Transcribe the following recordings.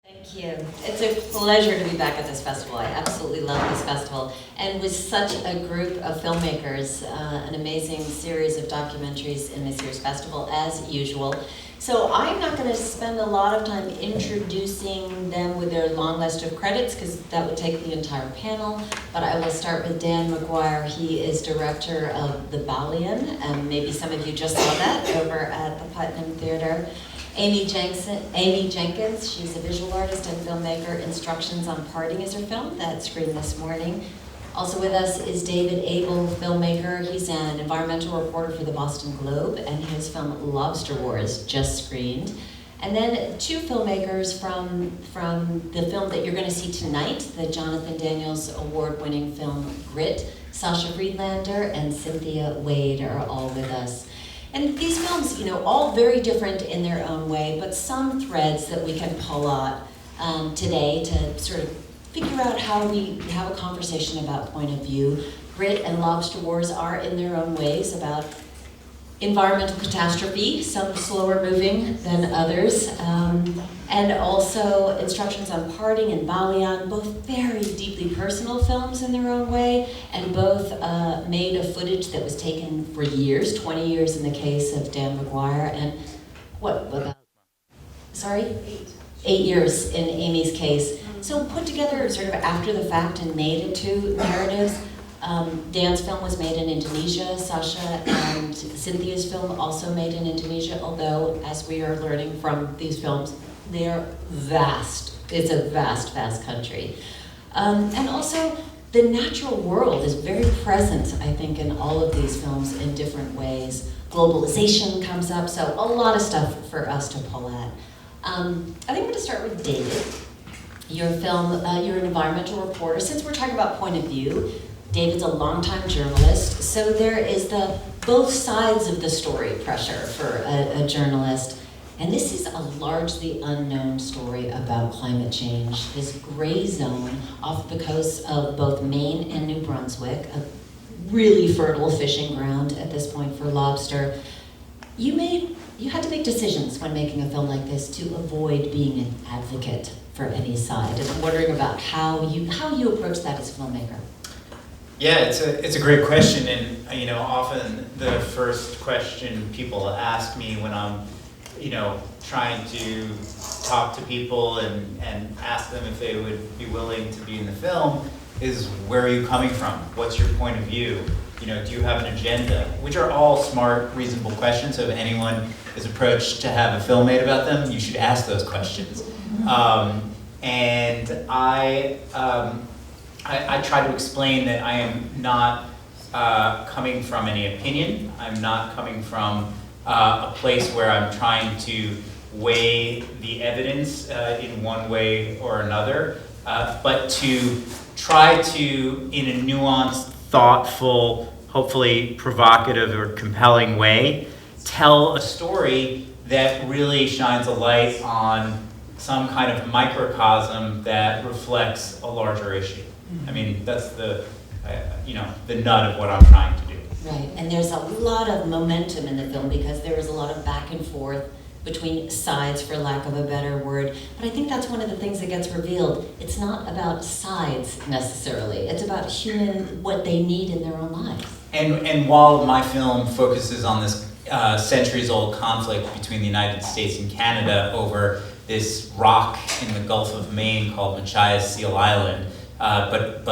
Thank you. It's a pleasure to be back at this festival. I absolutely love this festival. And with such a group of filmmakers, an amazing series of documentaries in this year's festival, as usual. So I'm not going to spend a lot of time introducing them with their long list of credits, because that would take the entire panel. But I will start with Dan McGuire. He is director of the Balian, and maybe some of you just saw that over at the Putnam Theater. Amy Jenkins, she's a visual artist and filmmaker. Instructions on Parting is her film that screened this morning. Also with us is David Abel, filmmaker. He's an environmental reporter for the Boston Globe, and his film Lobster War is just screened. And then two filmmakers from the film that you're going to see tonight, the Jonathan Daniels award-winning film Grit. Sasha Friedlander and Cynthia Wade are all with us. And these films, all very different in their own way, but some threads that we can pull out today to sort of figure out how we have a conversation about point of view. Grit and Lobster Wars are in their own ways about environmental catastrophe, some slower moving than others, and also Instructions on Parting and Balian, both very deeply personal films in their own way, and both made of footage that was taken for years, 20 years in the case of Dan McGuire, and sorry? 8 years in Amy's case. So put together sort of after the fact and made into narratives. Dan's film was made in Indonesia. Sasha and Cynthia's film also made in Indonesia, although, as we are learning from these films, they're vast. It's a vast, vast country. And also, the natural world is very present, I think, in all of these films in different ways. Globalization comes up, so a lot of stuff for us to pull at. I think I'm going to start with David. Your film, you're an environmental reporter. Since we're talking about point of view, David's a longtime journalist, so there is the both sides of the story pressure for a journalist. And this is a largely unknown story about climate change, this gray zone off the coast of both Maine and New Brunswick, a really fertile fishing ground at this point for lobster. You had to make decisions when making a film like this to avoid being an advocate for any side. And I'm wondering about how you approach that as a filmmaker. Yeah, it's a great question, and often the first question people ask me when I'm trying to talk to people and ask them if they would be willing to be in the film is, where are you coming from? What's your point of view? Do you have an agenda? Which are all smart, reasonable questions. So if anyone is approached to have a film made about them, you should ask those questions. And I try to explain that I am not coming from any opinion. I'm not coming from a place where I'm trying to weigh the evidence in one way or another, but to try to, in a nuanced, thoughtful, hopefully provocative or compelling way, tell a story that really shines a light on some kind of microcosm that reflects a larger issue. I mean, that's the nut of what I'm trying to do. Right, and there's a lot of momentum in the film because there is a lot of back and forth between sides, for lack of a better word. But I think that's one of the things that gets revealed. It's not about sides necessarily. It's about what they need in their own lives. And while my film focuses on this centuries-old conflict between the United States and Canada over this rock in the Gulf of Maine called Machias Seal Island, but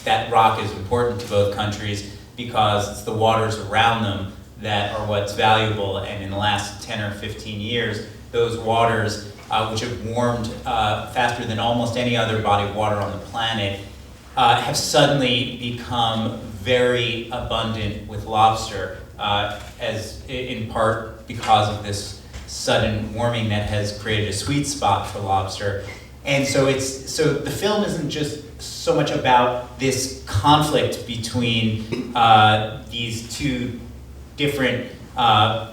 that rock is important to both countries because it's the waters around them that are what's valuable, and in the last 10 or 15 years, those waters, which have warmed faster than almost any other body of water on the planet, have suddenly become very abundant with lobster, as in part because of this sudden warming that has created a sweet spot for lobster. And so the film isn't just so much about this conflict between these two different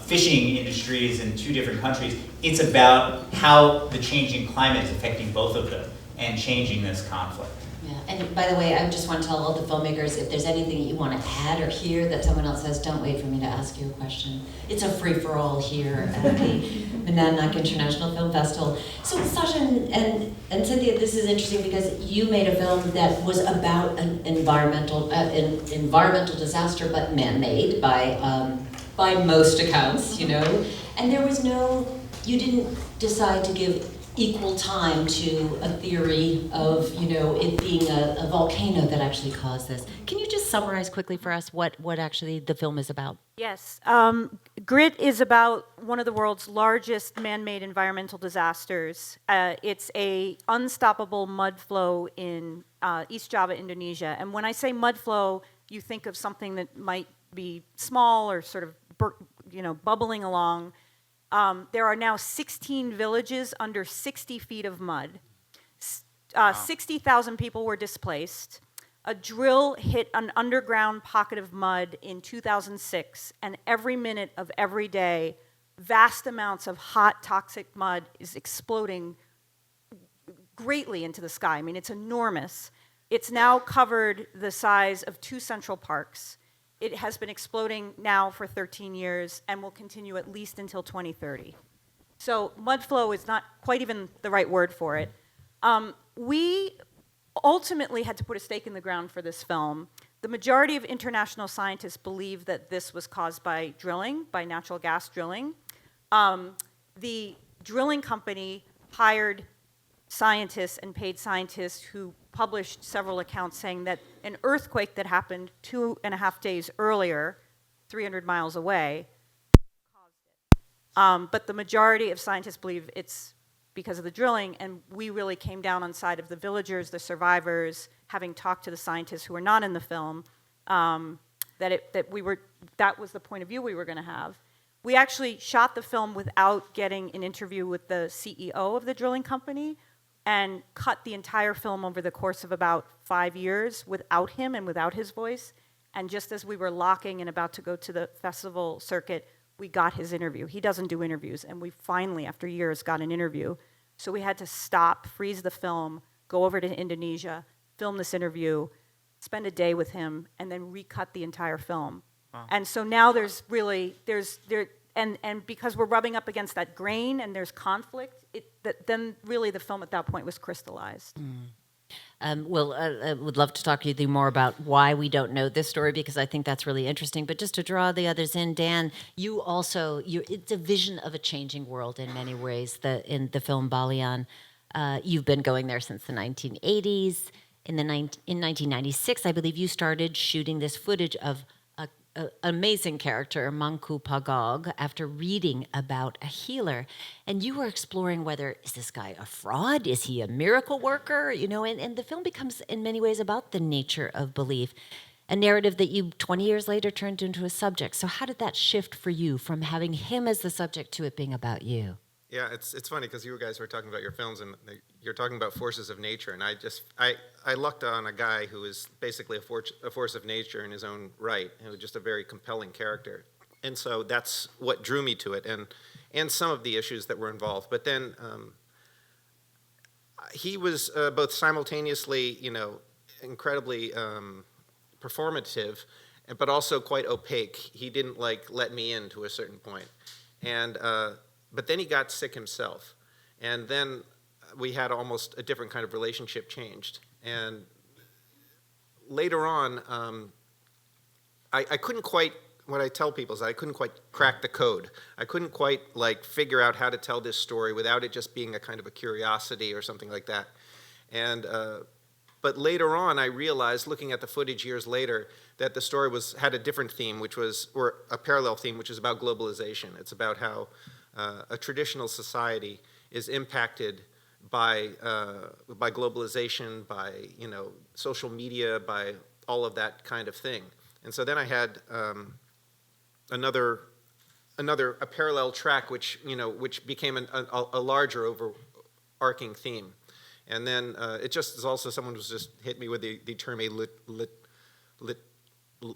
fishing industries in two different countries. It's about how the changing climate is affecting both of them and changing this conflict. Yeah, and by the way, I just want to tell all the filmmakers, if there's anything you want to add or hear that someone else says, don't wait for me to ask you a question. It's a free-for-all here at the Monadnock International Film Festival. So Sasha and Cynthia, this is interesting because you made a film that was about an environmental disaster, but man-made by most accounts, you know. And there was you didn't decide to give equal time to a theory of, you know, it being a volcano that actually caused this. Can you just summarize quickly for us what actually the film is about? Yes. Grit is about one of the world's largest man-made environmental disasters. It's a unstoppable mud flow in East Java, Indonesia. And when I say mud flow, you think of something that might be small or sort of, bubbling along. There are now 16 villages under 60 feet of mud. 60,000 people were displaced. A drill hit an underground pocket of mud in 2006, and every minute of every day, vast amounts of hot, toxic mud is exploding greatly into the sky. I mean, it's enormous. It's now covered the size of 2 central parks. It has been exploding now for 13 years and will continue at least until 2030. So mud flow is not quite even the right word for it. We ultimately had to put a stake in the ground for this film. The majority of international scientists believe that this was caused by drilling, by natural gas drilling. The drilling company hired scientists and paid scientists who published several accounts saying that an earthquake that happened 2.5 days earlier, 300 miles away, caused it. But the majority of scientists believe it's because of the drilling, and we really came down on side of the villagers, the survivors, having talked to the scientists who were not in the film, that was the point of view we were going to have. We actually shot the film without getting an interview with the CEO of the drilling company, and cut the entire film over the course of about 5 years without him and without his voice. And just as we were locking and about to go to the festival circuit, we got his interview. He doesn't do interviews, and we finally, after years, got an interview. So we had to stop, freeze the film, go over to Indonesia, film this interview, spend a day with him, and then recut the entire film. Wow. And so now and because we're rubbing up against that grain and there's conflict, then really the film at that point was crystallized. I would love to talk to you more about why we don't know this story, because I think that's really interesting. But just to draw the others in, Dan, it's a vision of a changing world in many ways. In the film Balian, you've been going there since the 1980s. In 1996, I believe you started shooting this footage of an amazing character, Mangku Pagog, after reading about a healer. And you were exploring whether, is this guy a fraud? Is he a miracle worker? You know, and the film becomes in many ways about the nature of belief, a narrative that you 20 years later turned into a subject. So how did that shift for you from having him as the subject to it being about you? Yeah, it's funny because you guys were talking about your films and you're talking about forces of nature, and I lucked on a guy who is basically a force of nature in his own right, and was just a very compelling character, and so that's what drew me to it, and some of the issues that were involved. But then he was both simultaneously, incredibly performative, but also quite opaque. He didn't let me in to a certain point, and. But then he got sick himself, and then we had almost a different kind of relationship changed. And later on, I couldn't quite, what I tell people is I couldn't quite crack the code. I couldn't quite figure out how to tell this story without it just being a kind of a curiosity or something like that. And but later on, I realized, looking at the footage years later, that the story had a different theme, or a parallel theme, which is about globalization. It's about how a traditional society is impacted by globalization, by social media, by all of that kind of thing. And so then I had a parallel track, which became a larger overarching theme. And then it just is also, someone was just hit me with the term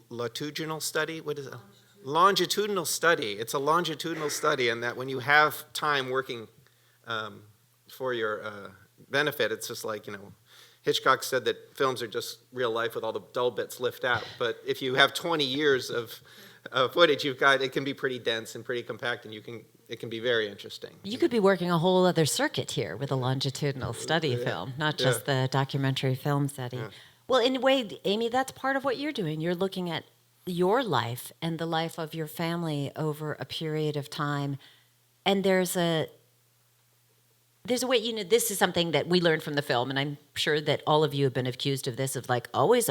latitudinal study. What is it? Longitudinal study. It's a longitudinal study, and that when you have time working for your benefit, it's just Hitchcock said that films are just real life with all the dull bits left out. But if you have 20 years of footage, it can be pretty dense and pretty compact, and it can be very interesting. You could be working a whole other circuit here with a longitudinal study film, not just the documentary film study. Yeah. Well, in a way, Amy, that's part of what you're doing. You're looking at your life and the life of your family over a period of time. And there's a way, this is something that we learned from the film, and I'm sure that all of you have been accused of this, of like always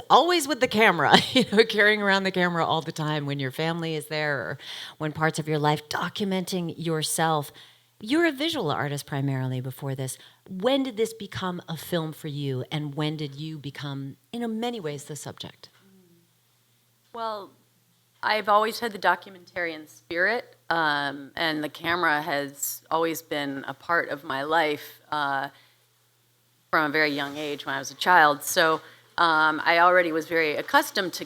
with the camera, carrying around the camera all the time when your family is there or when parts of your life, documenting yourself. You're a visual artist primarily before this. When did this become a film for you, and when did you become, in many ways, the subject? Well, I've always had the documentarian spirit, and the camera has always been a part of my life from a very young age when I was a child. So I already was very accustomed to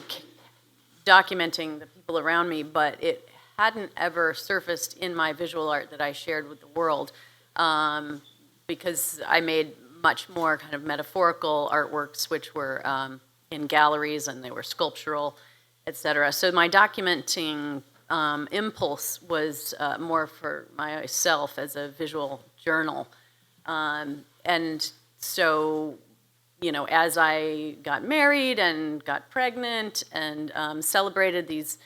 documenting the people around me, but it hadn't ever surfaced in my visual art that I shared with the world, because I made much more kind of metaphorical artworks, which were in galleries, and they were sculptural, etc. So my documenting impulse was more for myself as a visual journal. And so, as I got married and got pregnant and celebrated these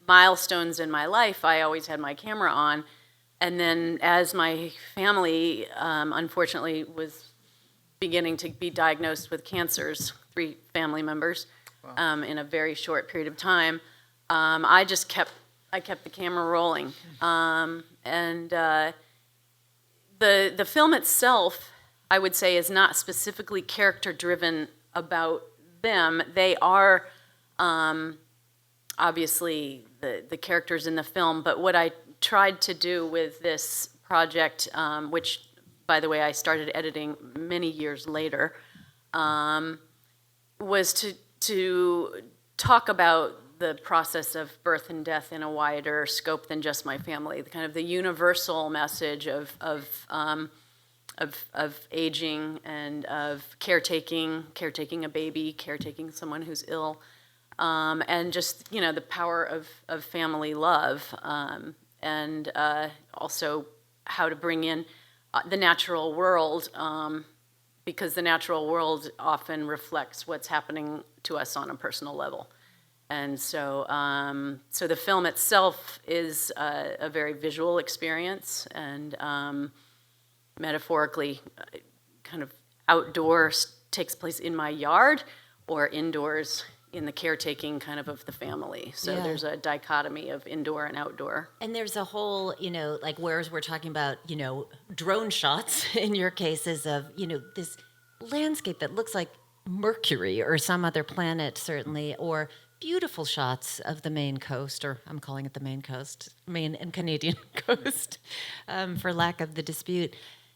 milestones in my life, I always had my camera on. And then as my family, unfortunately, was beginning to be diagnosed with cancers, 3 family members, in a very short period of time, I kept the camera rolling. And the film itself, I would say, is not specifically character-driven about them. They are obviously the characters in the film, but what I tried to do with this project, which, by the way, I started editing many years later, was to talk about the process of birth and death in a wider scope than just my family, the kind of the universal message of aging and of caretaking a baby, caretaking someone who's ill, and just the power of family love, and also how to bring in the natural world, because the natural world often reflects what's happening to us on a personal level. And so the film itself is a very visual experience, and metaphorically kind of outdoors takes place in my yard, or indoors in the caretaking kind of the family. So there's a dichotomy of indoor and outdoor. And there's a whole, like whereas we're talking about, drone shots in your cases of, this landscape that looks like Mercury or some other planet, certainly, or beautiful shots of the Maine coast, or I'm calling it the Maine coast, Maine and Canadian coast, for lack of the dispute.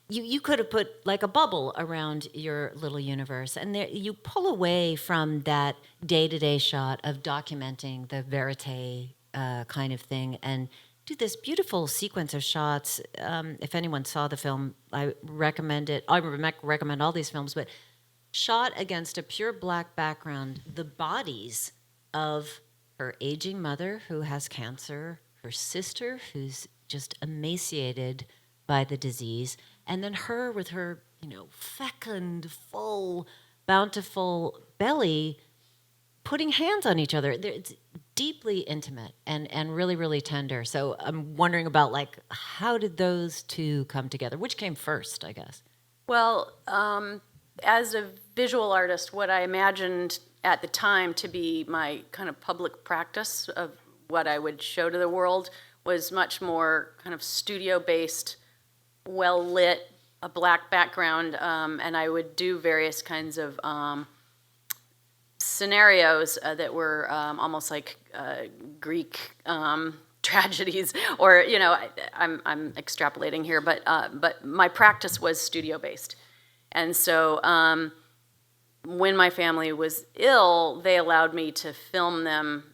You could have put like a bubble around your little universe, and there, you pull away from that day-to-day shot of documenting the verite kind of thing, and do this beautiful sequence of shots. If anyone saw the film, I recommend it. I recommend all these films, but shot against a pure black background, the bodies of her aging mother who has cancer, her sister who's just emaciated by the disease, and then her with her, fecund, full, bountiful belly, putting hands on each other. It's deeply intimate and really, really tender. So I'm wondering about, like, how did those two come together? Which came first, I guess? Well, as a visual artist, what I imagined at the time to be my kind of public practice of what I would show to the world was much more kind of studio-based, well-lit, a black background, and I would do various kinds of scenarios that were almost like Greek tragedies, or I'm extrapolating here, but my practice was studio-based, and so when my family was ill, they allowed me to film them,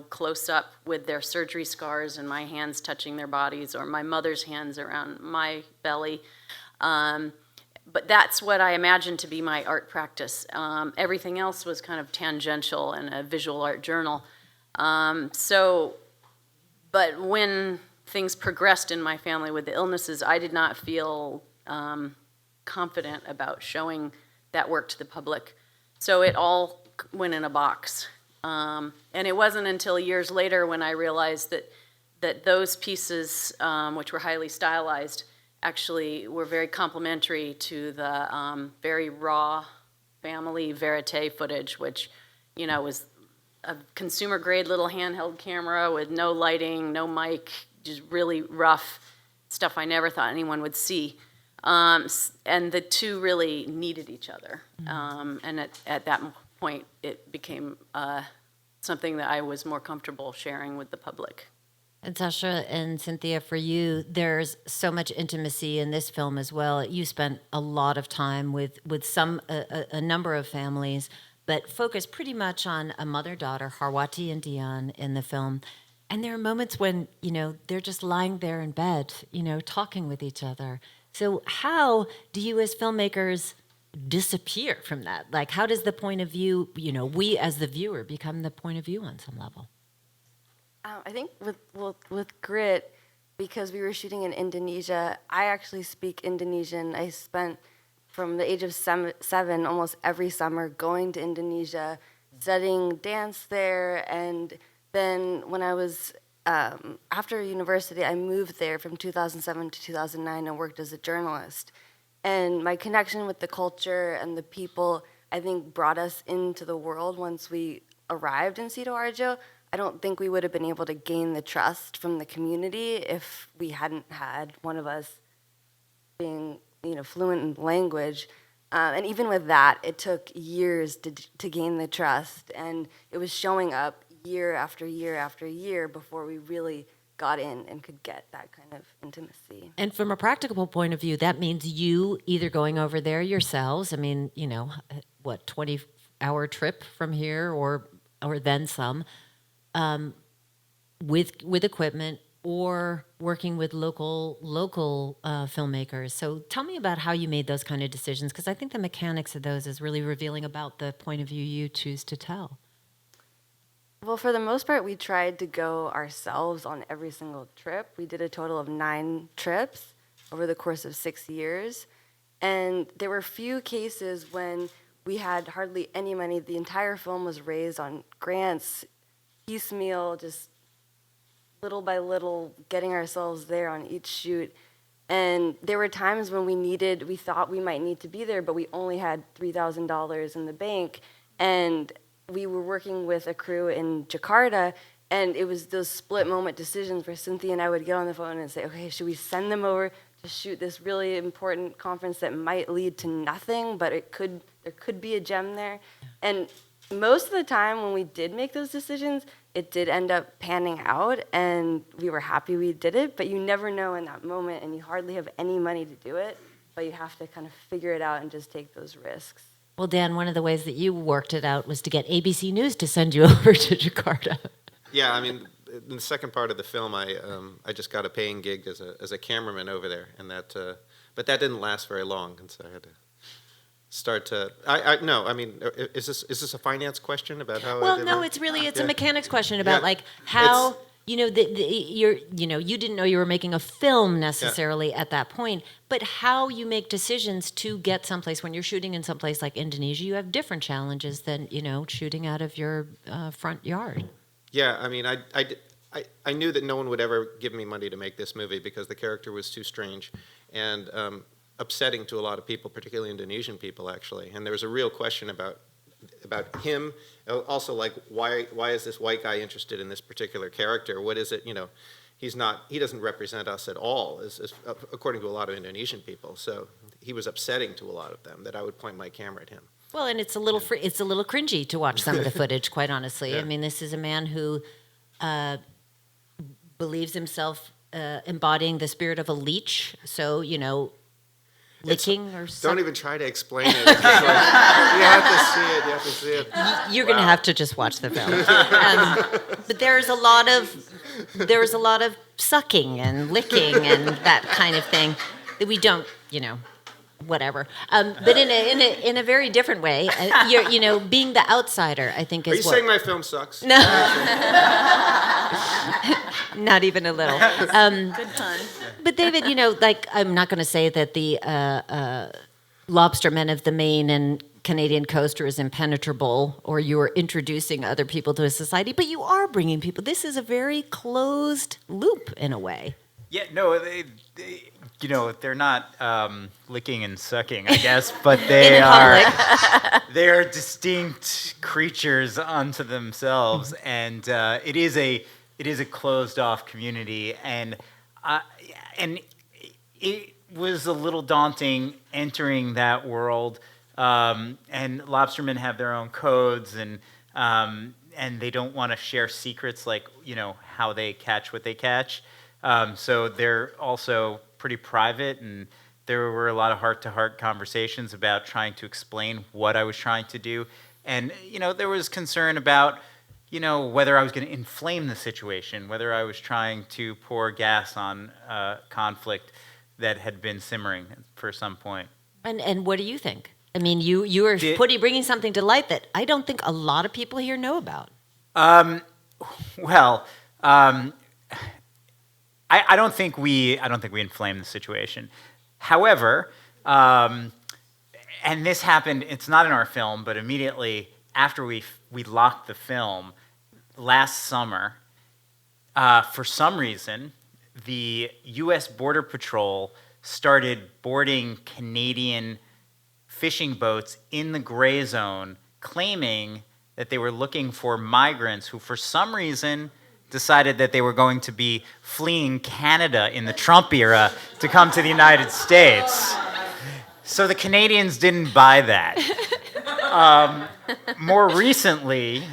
close up with their surgery scars and my hands touching their bodies, or my mother's hands around my belly. but that's what I imagined to be my art practice. Everything else was kind of tangential and a visual art journal. But when things progressed in my family with the illnesses, I did not feel confident about showing that work to the public. So it all went in a box. And it wasn't until years later when I realized that those pieces, which were highly stylized, actually were very complementary to the very raw family verite footage, which, was a consumer-grade little handheld camera with no lighting, no mic, just really rough stuff I never thought anyone would see. And the two really needed each other. And at that point, it became something that I was more comfortable sharing with the public. And Sasha and Cynthia, for you, there's so much intimacy in this film as well. You spent a lot of time with a number of families, but focused pretty much on a mother-daughter, Harwati and Dion, in the film. And there are moments when, they're just lying there in bed, talking with each other. So how do you as filmmakers disappear from that? Like, how does the point of view, we as the viewer become the point of view on some level? I think with Grit, because we were shooting in Indonesia, I actually speak Indonesian. I spent from the age of seven almost every summer going to Indonesia, studying dance there, and then when I was after university, I moved there from 2007 to 2009 and worked as a journalist. And my connection with the culture and the people, I think, brought us into the world once we arrived in Sidoarjo. I don't think we would have been able to gain the trust from the community if we hadn't had one of us being, fluent in the language. And even with that, it took years to gain the trust, and it was showing up year after year after year before we really got in and could get that kind of intimacy. And from a practical point of view, that means you either going over there yourselves, 20-hour trip from here or then some, with equipment, or working with local filmmakers. So tell me about how you made those kind of decisions, because I think the mechanics of those is really revealing about the point of view you choose to tell. Well, for the most part, we tried to go ourselves on every single trip. We did a total of 9 trips over the course of 6 years. And there were few cases when we had hardly any money. The entire film was raised on grants, piecemeal, just little by little, getting ourselves there on each shoot. And there were times when we thought we might need to be there, but we only had $3,000 in the bank. And we were working with a crew in Jakarta, and it was those split moment decisions where Cynthia and I would get on the phone and say, okay, should we send them over to shoot this really important conference that might lead to nothing, but there could be a gem there? And most of the time when we did make those decisions, it did end up panning out, and we were happy we did it, but you never know in that moment, and you hardly have any money to do it, but you have to kind of figure it out and just take those risks. Well, Dan, one of the ways that you worked it out was to get ABC News to send you over to Jakarta. Yeah, in the second part of the film, I just got a paying gig as a cameraman over there, and but that didn't last very long, and so I had to start to. Is this a finance question about how? Well, no, it's a mechanics question about how. You didn't know you were making a film necessarily at that point, but how you make decisions to get someplace. When you're shooting in someplace like Indonesia, you have different challenges than, shooting out of your front yard. Yeah, I knew that no one would ever give me money to make this movie because the character was too strange and upsetting to a lot of people, particularly Indonesian people, actually. And there was a real question about him, also why is this white guy interested in this particular character? What is it? He doesn't represent us at all, as according to a lot of Indonesian people. So he was upsetting to a lot of them that I would point my camera at him. Well, and it's a little cringy to watch some of the footage, quite honestly. Yeah. This is a man who believes himself embodying the spirit of a leech. So licking or something. Don't even try to explain it. You have to see it. You're going to have to just watch the film. But there's a lot of sucking and licking and that kind of thing that we don't, whatever. But in a very different way. You're, being the outsider, I think, Are you is what. saying my film sucks? No. Not even a little. Good pun. But David, I'm not going to say that the lobstermen of the Maine and Canadian coast are as impenetrable, or you are introducing other people to a society, but you are bringing people. This is a very closed loop in a way. Yeah, no, they're not licking and sucking, I guess, but they are distinct creatures unto themselves, and it is a closed off community, and it was a little daunting entering that world. And lobstermen have their own codes, and they don't want to share secrets like how they catch what they catch. So they're also pretty private, and there were a lot of heart-to-heart conversations about trying to explain what I was trying to do. And there was concern about whether I was going to inflame the situation, whether I was trying to pour gas on conflict that had been simmering for some point. And what do you think? I mean, you are bringing something to light that I don't think a lot of people here know about. Well, I don't think we inflamed the situation. However, and this happened. It's not in our film, but immediately after we locked the film last summer, for some reason, the U.S. Border Patrol started boarding Canadian fishing boats in the gray zone, claiming that they were looking for migrants who, for some reason, decided that they were going to be fleeing Canada in the Trump era to come to the United States. So the Canadians didn't buy that. More recently,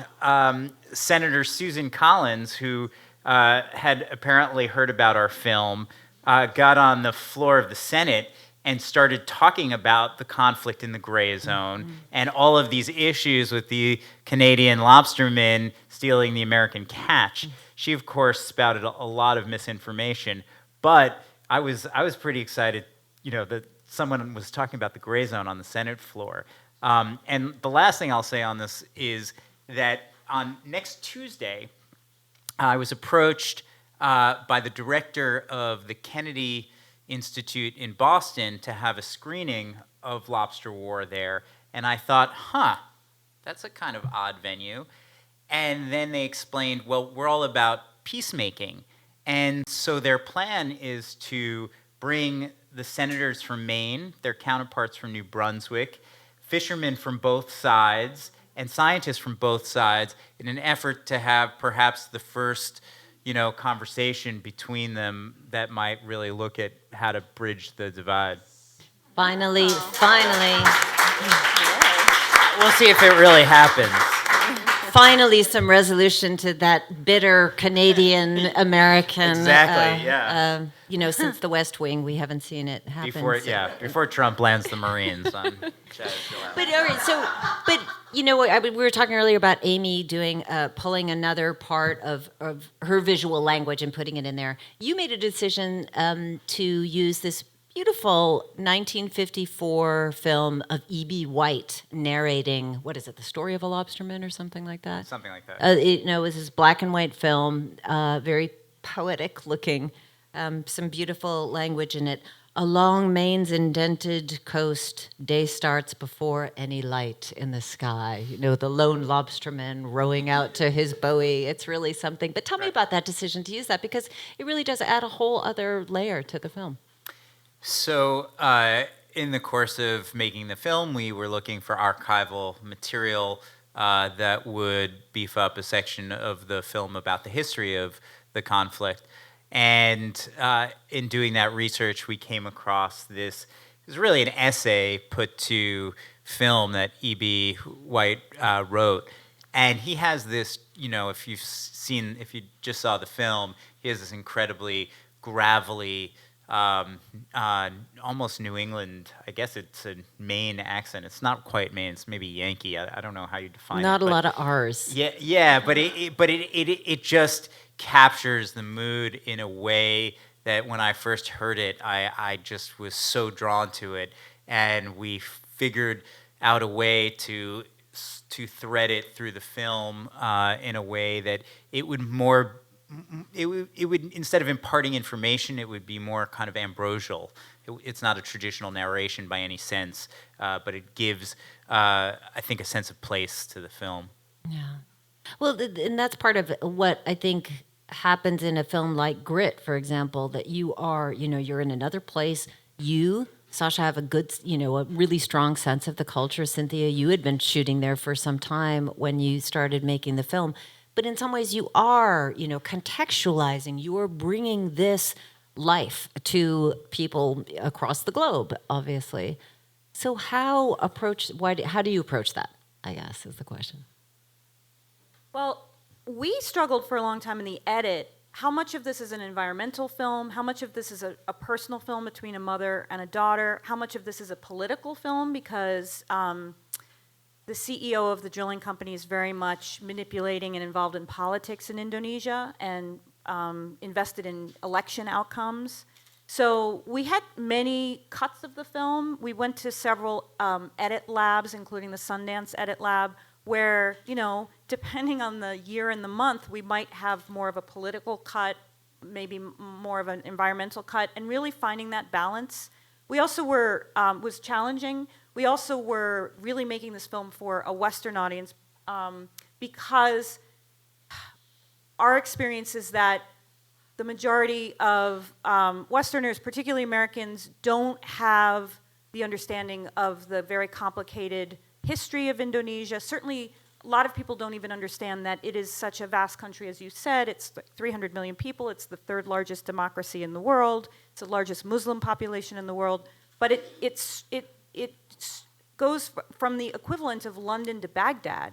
Senator Susan Collins, who had apparently heard about our film, got on the floor of the Senate and started talking about the conflict in the gray zone and all of these issues with the Canadian lobstermen stealing the American catch. She, of course, spouted a lot of misinformation, but I was pretty excited, that someone was talking about the gray zone on the Senate floor. And the last thing I'll say on this is that on next Tuesday, I was approached by the director of the Kennedy Institute in Boston to have a screening of Lobster War there, and I thought, that's a kind of odd venue. And then they explained, well, we're all about peacemaking, and so their plan is to bring the senators from Maine, their counterparts from New Brunswick, fishermen from both sides, and scientists from both sides in an effort to have perhaps the first conversation between them that might really look at how to bridge the divide. Finally. We'll see if it really happens. Finally, some resolution to that bitter Canadian-American. Exactly, yeah. Since the West Wing, we haven't seen it happen. Before Trump lands the Marines on But all right, we were talking earlier about Amy pulling another part of her visual language and putting it in there. You made a decision to use this beautiful 1954 film of E.B. White narrating, what is it, The Story of a Lobsterman or something like that? Something like that. It was this black and white film, very poetic looking, some beautiful language in it. Along Maine's indented coast, day starts before any light in the sky. The lone lobsterman rowing out to his buoy. It's really something. But tell me about that decision to use that, because it really does add a whole other layer to the film. So in the course of making the film, we were looking for archival material that would beef up a section of the film about the history of the conflict. And in doing that research, we came across this. It was really an essay put to film that E.B. White wrote. And he has this, if you just saw the film, he has this incredibly gravelly, almost New England, I guess it's a Maine accent. It's not quite Maine, it's maybe Yankee. I don't know how you define it. Not a lot of R's. Yeah, but it just captures the mood in a way that when I first heard it, I just was so drawn to it. and we figured out a way to thread it through the film in a way that it would instead of imparting information, it would be more kind of ambrosial. It's not a traditional narration by any sense, but it gives, I think, a sense of place to the film. Yeah. Well, and that's part of what I think happens in a film like Grit, for example, that you are, you're in another place. You, Sasha, have a good, a really strong sense of the culture. Cynthia, you had been shooting there for some time when you started making the film. But in some ways you are, contextualizing, you are bringing this life to people across the globe, obviously. So how do you approach that, I guess, is the question. Well, we struggled for a long time in the edit. How much of this is an environmental film? How much of this is a personal film between a mother and a daughter? How much of this is a political film? Because the CEO of the drilling company is very much manipulating and involved in politics in Indonesia and invested in election outcomes. So we had many cuts of the film. We went to several edit labs, including the Sundance Edit Lab, where, depending on the year and the month, we might have more of a political cut, maybe more of an environmental cut, and really finding that balance. We also was challenging. We also were really making this film for a Western audience because our experience is that the majority of Westerners, particularly Americans, don't have the understanding of the very complicated history of Indonesia. Certainly, a lot of people don't even understand that it is such a vast country, as you said. It's 300 million people. It's the third largest democracy in the world. It's the largest Muslim population in the world. But it goes from the equivalent of London to Baghdad.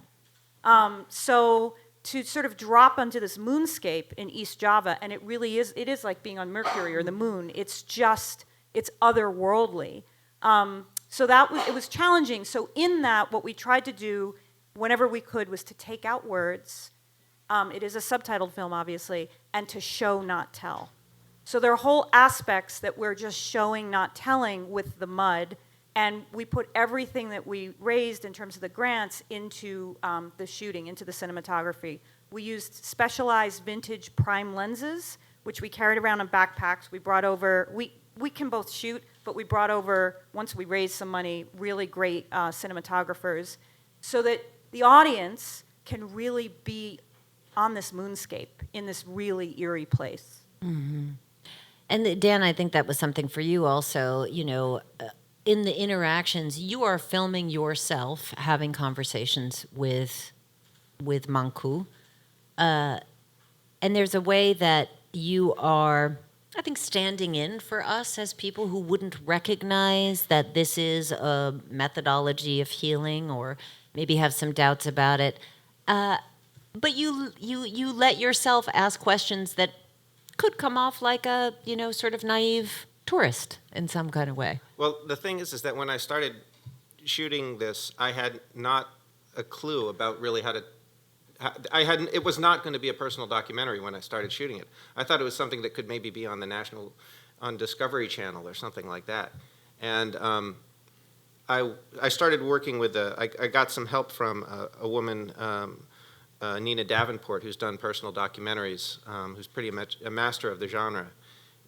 So to sort of drop onto this moonscape in East Java, and it is like being on Mercury or the moon. It's otherworldly. So it was challenging. So in that, what we tried to do whenever we could was to take out words. It is a subtitled film, obviously, and to show, not tell. So there are whole aspects that we're just showing, not telling with the mud, and we put everything that we raised in terms of the grants into the shooting, into the cinematography. We used specialized vintage prime lenses, which we carried around in backpacks. We brought over, we can both shoot, but we brought over, once we raised some money, really great cinematographers, so that the audience can really be on this moonscape in this really eerie place. Mm-hmm. And Dan, I think that was something for you also, in the interactions, you are filming yourself having conversations with Mangku. And there's a way that you are, I think, standing in for us as people who wouldn't recognize that this is a methodology of healing or maybe have some doubts about it. But you let yourself ask questions that could come off like a, sort of naive tourist in some kind of way. Well, the thing is that when I started shooting this, I had not a clue about really how to. It was not going to be a personal documentary when I started shooting it. I thought it was something that could maybe be on on Discovery Channel or something like that. And I started working with I got some help from a woman, Nina Davenport, who's done personal documentaries, who's pretty much a master of the genre.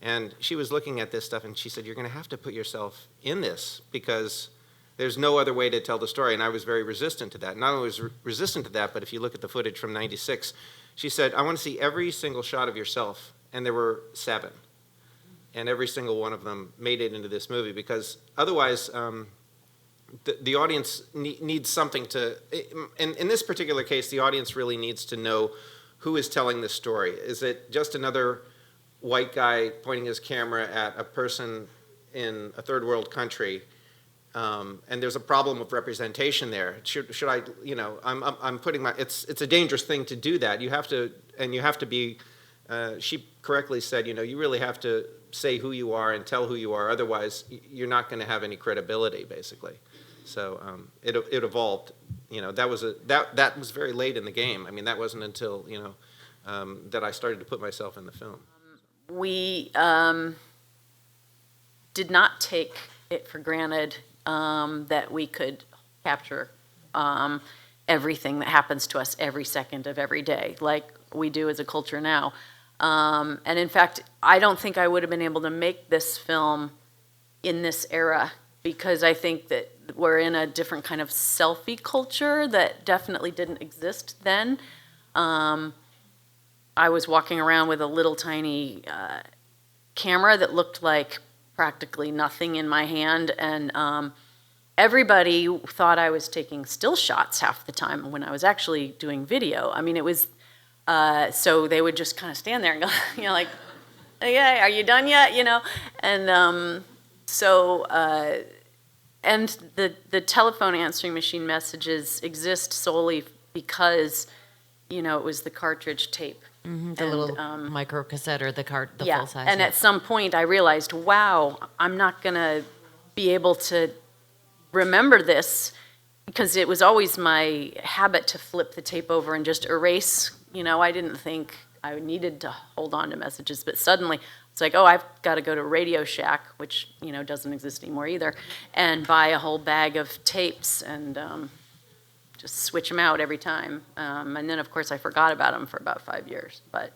And she was looking at this stuff, and she said, "You're going to have to put yourself in this because there's no other way to tell the story." And I was very resistant to that. Not only was resistant to that, but if you look at the footage from '96, she said, "I want to see every single shot of yourself." And there were 7. And every single one of them made it into this movie because otherwise the audience needs something to, in this particular case, the audience really needs to know who is telling this story. Is it just another white guy pointing his camera at a person in a third world country, and there's a problem of representation there? Should I, I'm putting it's a dangerous thing to do that. You have to be, she correctly said, you really have to say who you are and tell who you are, otherwise you're not going to have any credibility, basically. So it evolved. That was very late in the game. I mean, that wasn't until that I started to put myself in the film. We did not take it for granted that we could capture everything that happens to us every second of every day, like we do as a culture now. And in fact, I don't think I would have been able to make this film in this era, because I think that we're in a different kind of selfie culture that definitely didn't exist then. I was walking around with a little tiny camera that looked like practically nothing in my hand, and everybody thought I was taking still shots half the time when I was actually doing video. I mean, it was, so they would just kind of stand there and go, like, "Okay, are you done yet?" And and the telephone answering machine messages exist solely because, it was the cartridge tape. The little micro cassette or the full size. And at some point I realized, wow, I'm not gonna be able to remember this, because it was always my habit to flip the tape over and just erase. I didn't think I needed to hold on to messages, but suddenly it's like, oh, I've got to go to Radio Shack, which doesn't exist anymore either, and buy a whole bag of tapes and just switch them out every time. And then, of course, I forgot about them for about 5 years. But,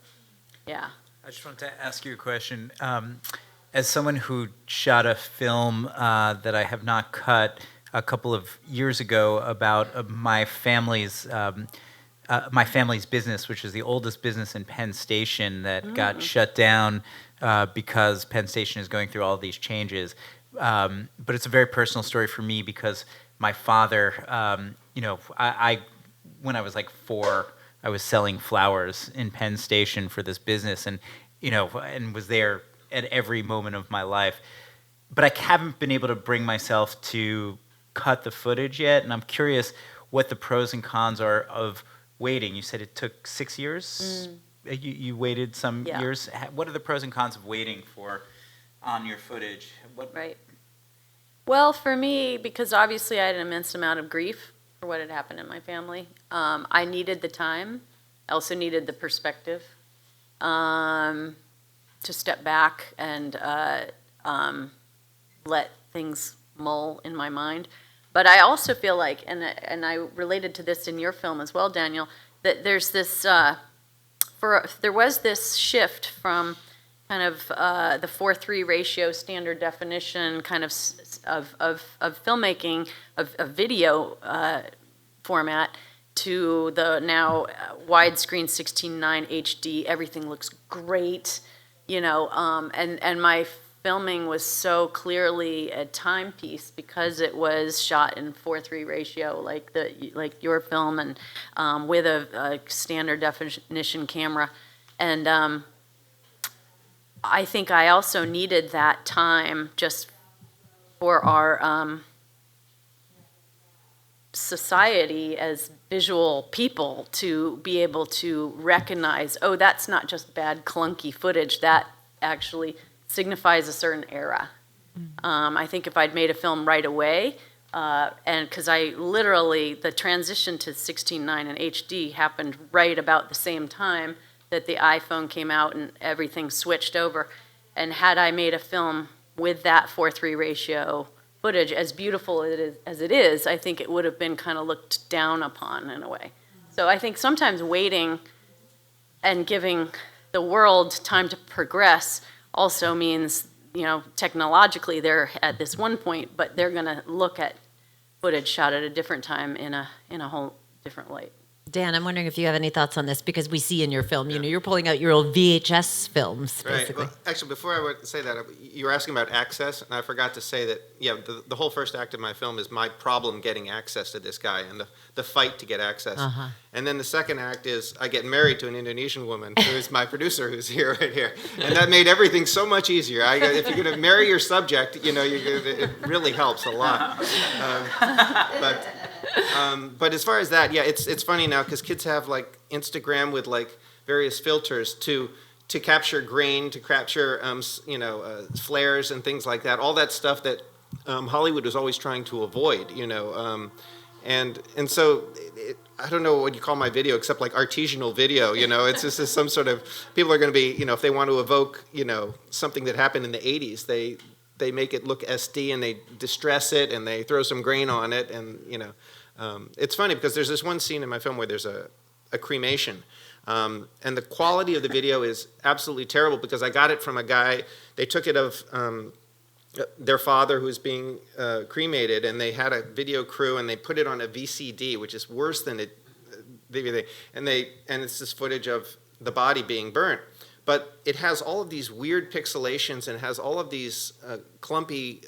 yeah. I just wanted to ask you a question. As someone who shot a film that I have not cut a couple of years ago about my family's business, which is the oldest business in Penn Station that got shut down because Penn Station is going through all these changes. But it's a very personal story for me because my father, I when I was like 4, I was selling flowers in Penn Station for this business, and and was there at every moment of my life. But I haven't been able to bring myself to cut the footage yet, and I'm curious what the pros and cons are of waiting. You said it took 6 years. You waited some years. What are the pros and cons of waiting on your footage? Right. Well, for me, because obviously I had an immense amount of grief for what had happened in my family, I needed the time. I also needed the perspective to step back and let things mull in my mind. But I also feel like, and I related to this in your film as well, Daniel, that there's this, there was this shift from kind of the 4:3 ratio standard definition kind of filmmaking, of video format, to the now widescreen 16:9 HD. Everything looks great, and my filming was so clearly a timepiece because it was shot in 4:3 ratio, like your film, and with a standard definition camera, and I think I also needed that time just for our society as visual people to be able to recognize, oh, that's not just bad clunky footage, that actually signifies a certain era. I think if I'd made a film right away, and because the transition to 16:9 and HD happened right about the same time that the iPhone came out and everything switched over. And had I made a film with that 4:3 ratio footage, as beautiful as it is, I think it would have been kind of looked down upon in a way. So I think sometimes waiting and giving the world time to progress also means, technologically they're at this one point, but they're going to look at footage shot at a different time in a whole different light. Dan, I'm wondering if you have any thoughts on this, because we see in your film, you're pulling out your old VHS films, basically. Right. Well, actually, before I would say that, you were asking about access, and I forgot to say that, the whole first act of my film is my problem getting access to this guy and the fight to get access. Uh-huh. And then the second act is I get married to an Indonesian woman who is my producer, who's here, right here. And that made everything so much easier. If you're going to marry your subject, it really helps a lot. But as far as that, it's funny now because kids have like Instagram with like various filters to capture grain, to capture flares and things like that. All that stuff that Hollywood was always trying to avoid, and so I don't know what you call my video except like artisanal video. It's just some sort of, people are going to be, if they want to evoke something that happened in the 80s, they they make it look SD and they distress it and they throw some grain on it, and it's funny because there's this one scene in my film where there's a cremation, and the quality of the video is absolutely terrible because I got it from a guy. They took it of their father who was being cremated, and they had a video crew and they put it on a VCD, which is worse than a DVD, and it's this footage of the body being burnt. But it has all of these weird pixelations and has all of these clumpy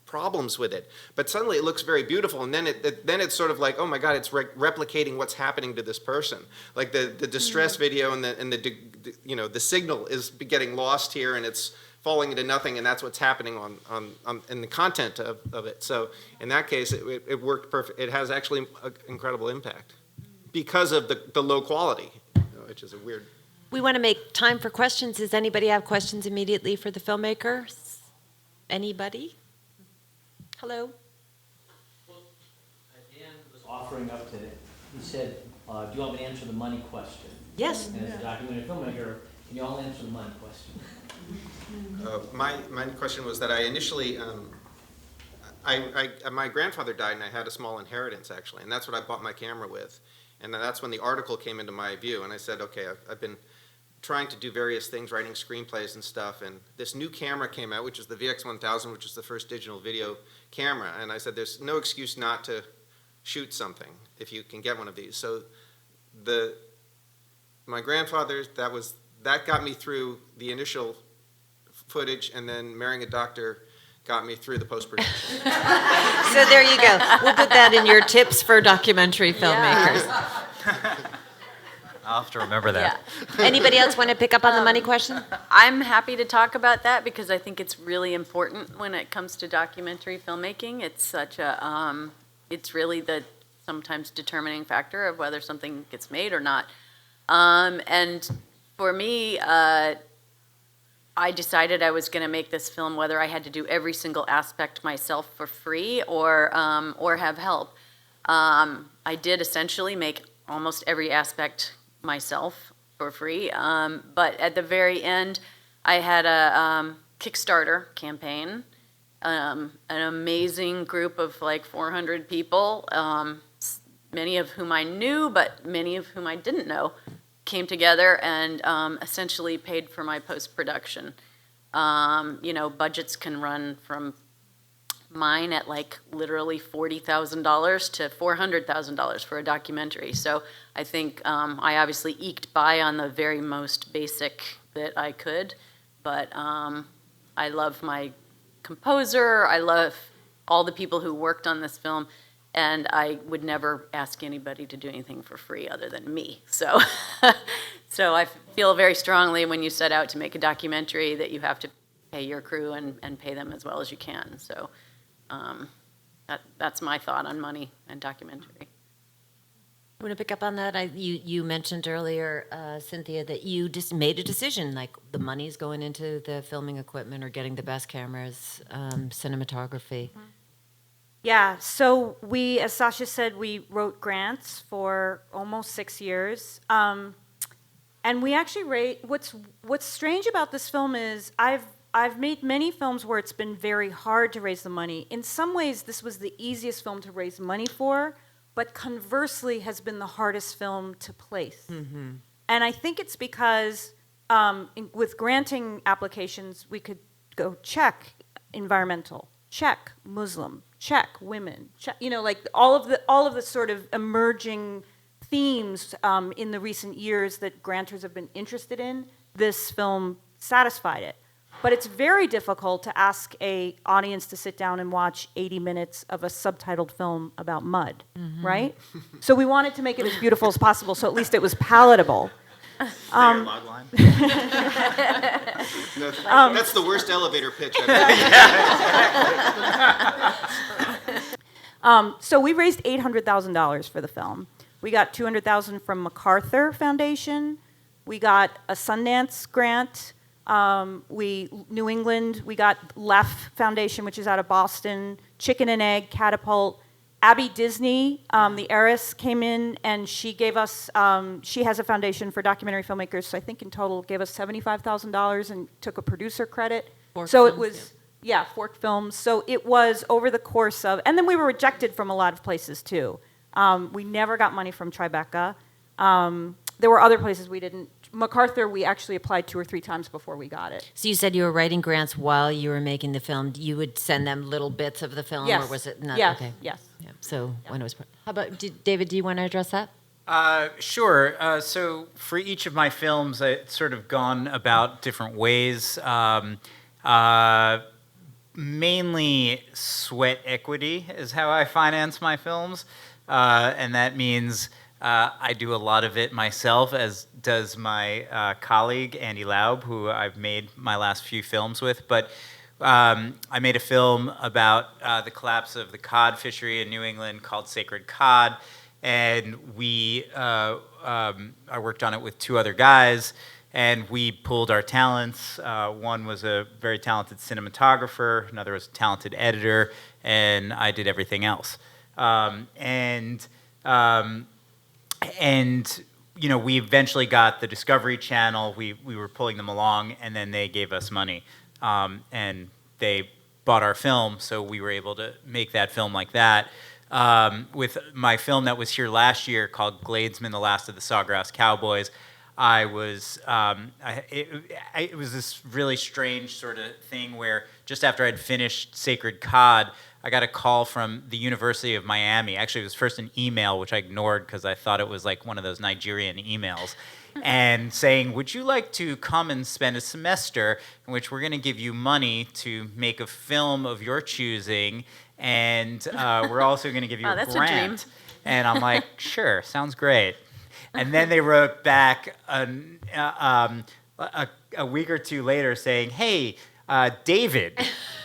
problems with it. But suddenly it looks very beautiful, and then it's sort of like, oh my God, it's replicating what's happening to this person. Like the distress video and the signal is getting lost here, and it's falling into nothing, and that's what's happening in the content of it. So in that case, it worked perfect. It has actually an incredible impact because of the low quality, which is a weird. We want to make time for questions. Does anybody have questions immediately for the filmmakers? Anybody? Hello? Well, Dan was offering up to, he said, do you want me to answer the money question? Yes. And as a documentary filmmaker, can you all answer the money question? My question was that I initially, my grandfather died and I had a small inheritance actually, and that's what I bought my camera with. And that's when the article came into my view, and I said, okay, I've been trying to do various things, writing screenplays and stuff, and this new camera came out, which is the VX1000, which is the first digital video camera, and I said, there's no excuse not to shoot something if you can get one of these. So my grandfather, that got me through the initial footage, and then marrying a doctor got me through the post-production. So there you go. We'll put that in your tips for documentary filmmakers. I'll have to remember that. Yeah. Anybody else want to pick up on the money question? I'm happy to talk about that because I think it's really important when it comes to documentary filmmaking. It's such a, it's really the sometimes determining factor of whether something gets made or not. And for me, I decided I was going to make this film whether I had to do every single aspect myself for free or have help. I did essentially make almost every aspect myself for free, but at the very end, I had a Kickstarter campaign, an amazing group of like 400 people, many of whom I knew, but many of whom I didn't know, came together and essentially paid for my post-production. Budgets can run from mine at like literally $40,000 to $400,000 for a documentary. So I think I obviously eked by on the very most basic that I could, but I love my composer, I love all the people who worked on this film, and I would never ask anybody to do anything for free other than me. So, so I feel very strongly when you set out to make a documentary that you have to pay your crew and pay them as well as you can. So that's my thought on money and documentary. I want to pick up on that. You mentioned earlier, Cynthia, that you just made a decision, like the money's going into the filming equipment or getting the best cameras, cinematography. Mm-hmm. Yeah, so we, as Sasha said, we wrote grants for almost 6 years. And we actually what's strange about this film is I've made many films where it's been very hard to raise the money. In some ways, this was the easiest film to raise money for, but conversely has been the hardest film to place. Mm-hmm. And I think it's because with granting applications, we could go check environmental, check Muslim, check women, check, like all of the sort of emerging themes in the recent years that grantors have been interested in. This film satisfied it. But it's very difficult to ask an audience to sit down and watch 80 minutes of a subtitled film about mud, right? So we wanted to make it as beautiful as possible, so at least it was palatable. Log line. That's the worst elevator pitch I've ever. So we raised $800,000 for the film. We got $200,000 from MacArthur Foundation. We got a Sundance grant. New England, we got Leff Foundation, which is out of Boston, Chicken and Egg, Catapult. Abby Disney, the heiress, came in and she gave us, she has a foundation for documentary filmmakers, so I think in total gave us $75,000 and took a producer credit. So it was Yeah, Fork Films. So it was over the course of, and then we were rejected from a lot of places too. We never got money from Tribeca. There were other places we didn't. MacArthur, we actually applied 2 or 3 times before we got it. So you said you were writing grants while you were making the film. You would send them little bits of the film, Yes. or was it not? Yes. Okay. Yes. Yeah. So when it was, how about David? Do you want to address that? Sure. So for each of my films, it's sort of gone about different ways. Mainly sweat equity is how I finance my films, and that means I do a lot of it myself, as does my colleague Andy Laub, who I've made my last few films with. But I made a film about the collapse of the cod fishery in New England called Sacred Cod, and I worked on it with 2 other guys. And we pooled our talents. One was a very talented cinematographer, another was a talented editor, and I did everything else. And you know, we eventually got the Discovery Channel. We were pulling them along, and then they gave us money, and they bought our film, so we were able to make that film like that. With my film that was here last year called Gladesman: The Last of the Sawgrass Cowboys, I was, it was this really strange sort of thing where just after I'd finished Sacred Cod, I got a call from the University of Miami. Actually, it was first an email, which I ignored because I thought it was like one of those Nigerian emails, and saying, would you like to come and spend a semester in which we're going to give you money to make a film of your choosing, and we're also going to give you Wow, a that's a grant. dream. And I'm like, sure, sounds great. And then they wrote back a week or 2 later saying, hey, David,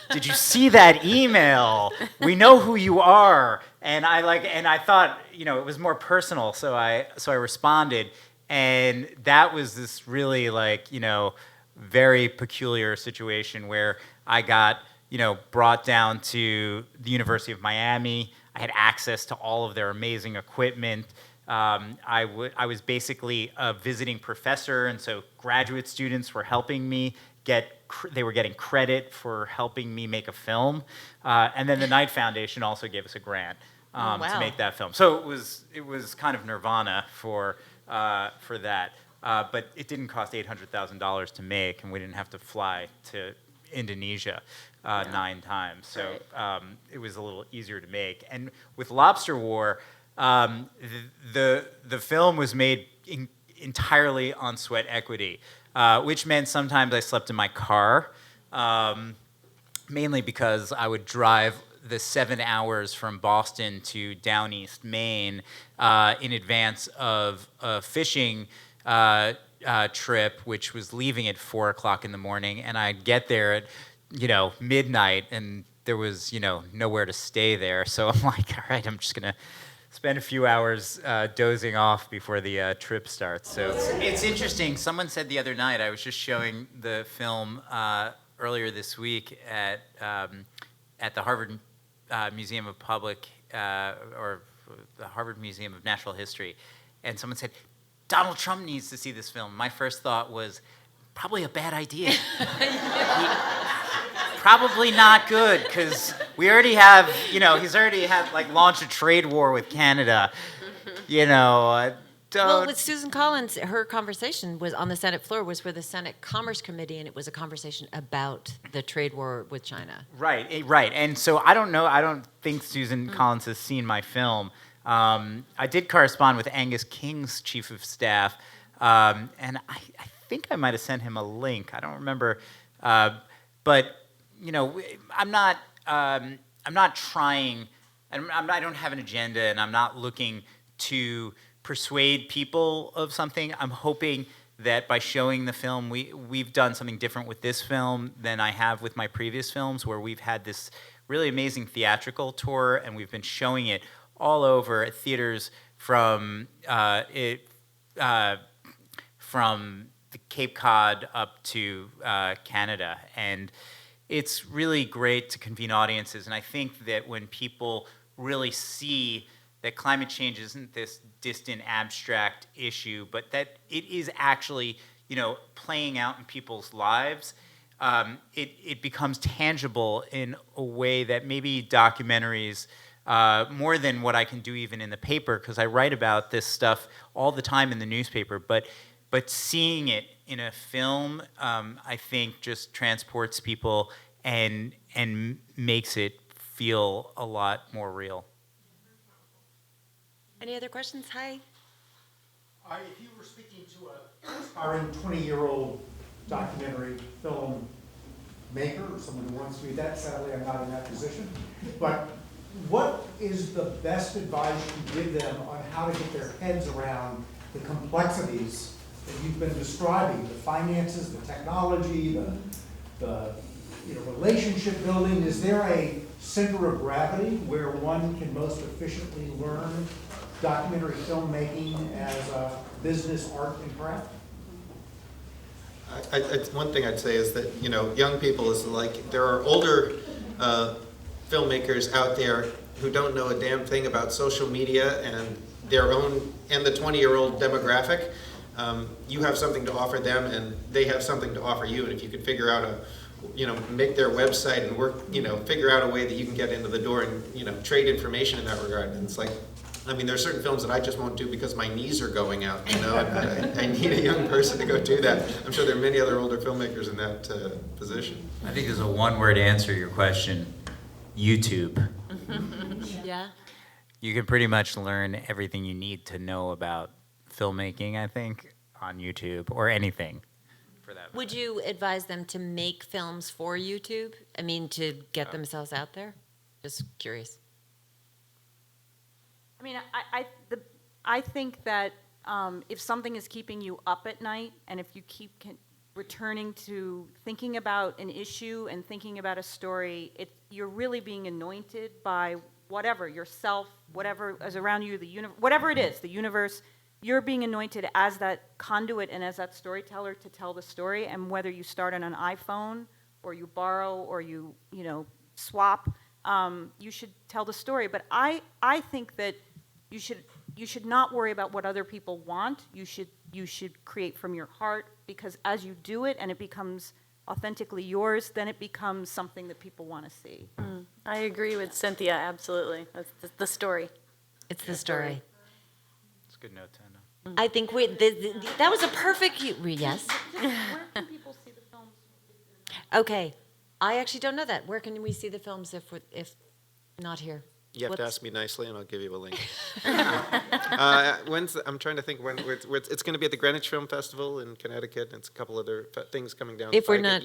did you see that email? We know who you are. And I thought, you know, it was more personal, so I responded. And that was this really, like, you know, very peculiar situation where I got, you know, brought down to the University of Miami. I had access to all of their amazing equipment. I was basically a visiting professor, and so graduate students were helping me they were getting credit for helping me make a film. And then the Knight Foundation also gave us a grant to make that film. So it was kind of nirvana for that. But it didn't cost $800,000 to make, and we didn't have to fly to Indonesia 9 times. So it was a little easier to make. And with Lobster War, the film was made entirely on sweat equity, which meant sometimes I slept in my car, mainly because I would drive the 7 hours from Boston to down East Maine in advance of a fishing trip, which was leaving at 4 o'clock in the morning, and I'd get there at, you know, midnight, and there was, you know, nowhere to stay there. So I'm like, all right, I'm just gonna spend a few hours dozing off before the trip starts. So it's interesting. Someone said the other night, I was just showing the film earlier this week at the Harvard Museum of Public or the Harvard Museum of Natural History, and someone said, Donald Trump needs to see this film. My first thought was, probably a bad idea. Probably not good, because we already have, you know, he's already had, like, launched a trade war with Canada. You know, Well, with Susan Collins, her conversation was on the Senate floor was for the Senate Commerce Committee, and it was a conversation about the trade war with China. Right, right. And so I don't think Susan Collins has seen my film. I did correspond with Angus King's chief of staff, and I think I might have sent him a link. I don't remember, but you know, I'm not trying. I don't have an agenda, and I'm not looking to persuade people of something. I'm hoping that by showing the film, we've done something different with this film than I have with my previous films, where we've had this really amazing theatrical tour, and we've been showing it all over at theaters from the Cape Cod up to Canada. And it's really great to convene audiences. And I think that when people really see that climate change isn't this distant, abstract issue, but that it is actually, you know, playing out in people's lives, it becomes tangible in a way that maybe documentaries, more than what I can do even in the paper, because I write about this stuff all the time in the newspaper, but seeing it in a film, I think just transports people and makes it feel a lot more real. Any other questions? Hi. If you were speaking to an aspiring 20-year-old documentary film maker or someone who wants to be that, sadly I'm not in that position, but what is the best advice you give them on how to get their heads around the complexities that you've been describing, the finances, the technology, the relationship building? Is there a center of gravity where one can most efficiently learn documentary filmmaking as a business, art, and craft? One thing I'd say is that, young people is like, there are older filmmakers out there who don't know a damn thing about social media and their own, and the 20-year-old demographic. You have something to offer them and they have something to offer you, and if you could figure out make their website and work, figure out a way that you can get into the door and, trade information in that regard. And it's like, there are certain films that I just won't do because my knees are going out, and I need a young person to go do that. I'm sure there are many other older filmmakers in that position. I think there's a one-word answer to your question: YouTube. Yeah. You can pretty much learn everything you need to know about filmmaking, I think, on YouTube, or anything for that matter. Would you advise them to make films for YouTube? To get themselves out there? Just curious. I think that if something is keeping you up at night, and if you keep returning to thinking about an issue and thinking about a story, you're really being anointed by whatever, yourself, whatever is around you, whatever it is, the universe. You're being anointed as that conduit and as that storyteller to tell the story. And whether you start on an iPhone or you borrow or you swap, you should tell the story. But I think that you should not worry about what other people want. You should create from your heart, because as you do it and it becomes authentically yours, then it becomes something that people want to see. I agree with Cynthia, absolutely. That's the story. It's the story. It's a good note to end on. I think that was a perfect, yes? Where can people see the films? Okay. I actually don't know that. Where can we see the films if not here? You have to ask me nicely, and I'll give you a link. I'm trying to think when it's going to be at the Greenwich Film Festival in Connecticut. And it's a couple other things coming down. If we're not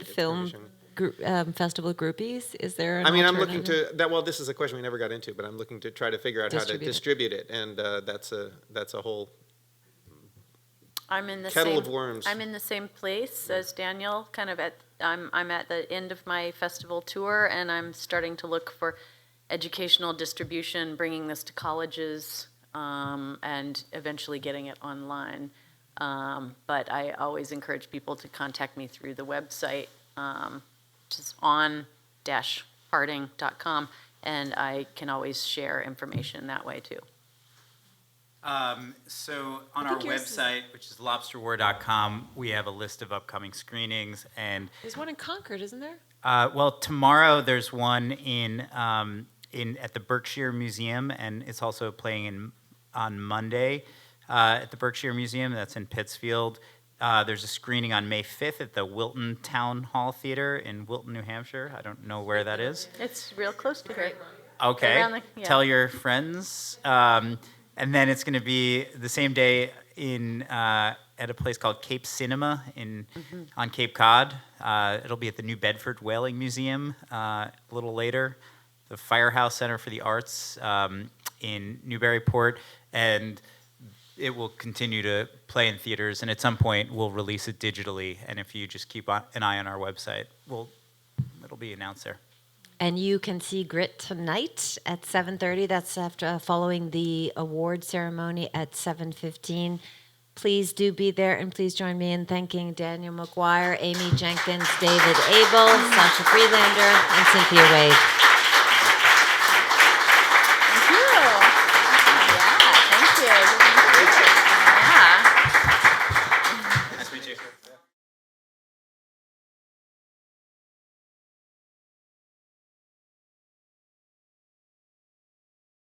festival groupies, is there an I'm looking alternative? to that. Well, this is a question we never got into, but I'm looking to try to figure out how to distribute it, and that's a whole kettle of worms. I'm in the same place as Daniel. I'm at the end of my festival tour, and I'm starting to look for educational distribution, bringing this to colleges, and eventually getting it online. But I always encourage people to contact me through the website, which is on-harding.com, and I can always share information that way too. So on our website, which is lobsterwar.com, we have a list of upcoming screenings, and There's one in Concord, isn't there? well, tomorrow there's one at the Berkshire Museum, and it's also playing on Monday at the Berkshire Museum. That's in Pittsfield. There's a screening on May 5th at the Wilton Town Hall Theater in Wilton, New Hampshire. I don't know where that is. It's real close to here. Okay. Yeah. Tell your friends. And then it's going to be the same day at a place called Cape Cinema on Cape Cod. It'll be at the New Bedford Whaling Museum a little later. The Firehouse Center for the Arts in Newburyport, and it will continue to play in theaters, and at some point we'll release it digitally, and if you just keep an eye on our website, it'll be announced there. And you can see Grit tonight at 7:30. That's after following the award ceremony at 7:15. Please do be there, and please join me in thanking Daniel McGuire, Amy Jenkins, David Abel, Sasha Friedlander, and Cynthia Wade.